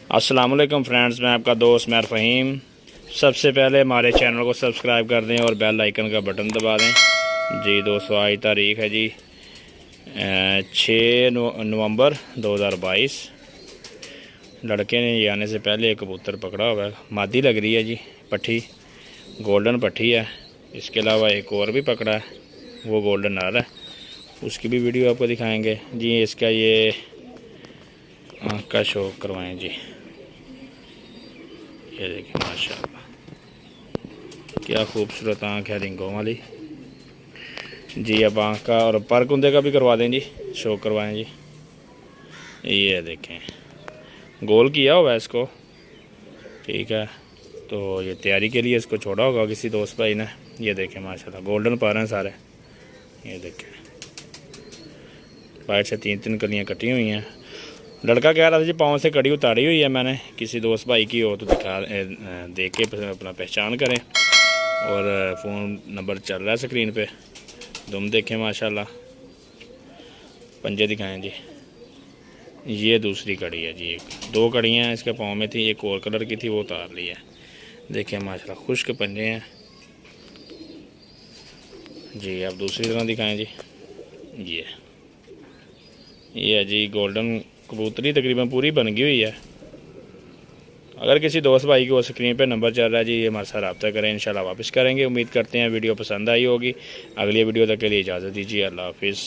अस्सलाम वालेकुम फ्रेंड्स, मैं आपका दोस्त मैर फ़हीम। सबसे पहले हमारे चैनल को सब्सक्राइब कर दें और बेल आइकन का बटन दबा दें। जी दोस्तों, आज तारीख़ है जी 6 नवंबर 2022। लड़के ने ये आने से पहले एक कबूतर पकड़ा हुआ है, मादी लग रही है जी, पट्ठी गोल्डन पट्ठी है। इसके अलावा एक और भी पकड़ा है, वो गोल्डन नर है, उसकी भी वीडियो आपको दिखाएंगे जी। इसका ये आँख का शो करवाएं जी। ये देखिए माशाल्लाह, क्या खूबसूरत आँख है रिंगों वाली जी। अब आँख का और पर कुंदे का भी करवा दें जी, शो करवाएं जी। ये देखें, गोल किया हुआ है इसको, ठीक है। तो ये तैयारी के लिए इसको छोड़ा होगा किसी दोस्त भाई ने। ये देखें माशाल्लाह, गोल्डन पर हैं सारे। ये देखें, बाइट से 3-3 कलियाँ कटी हुई हैं। लड़का कह रहा था जी पाँव से कड़ी उतारी हुई है मैंने, किसी दोस्त भाई की हो तो दिखा देख के अपना पहचान करें। और फ़ोन नंबर चल रहा है स्क्रीन पे, तुम देखें माशाल्लाह। पंजे दिखाएं जी। ये दूसरी कड़ी है जी, 2 कड़ियाँ हैं इसके पाँव में थी, एक और कलर की थी, वो उतार ली है। देखें माशाल्लाह, खुश्क पंजे हैं जी। अब दूसरी तरह दिखाएं जी। ये है जी गोल्डन कबूतरी, तकरीबन पूरी बन गई हुई है। अगर किसी दोस्त भाई को स्क्रीन पे नंबर चल रहा है जी, ये हमारे साथ रब्ता करें, इंशाल्लाह वापस करेंगे। उम्मीद करते हैं वीडियो पसंद आई होगी। अगली वीडियो तक के लिए इजाज़त दीजिए, अल्लाह हाफिज़।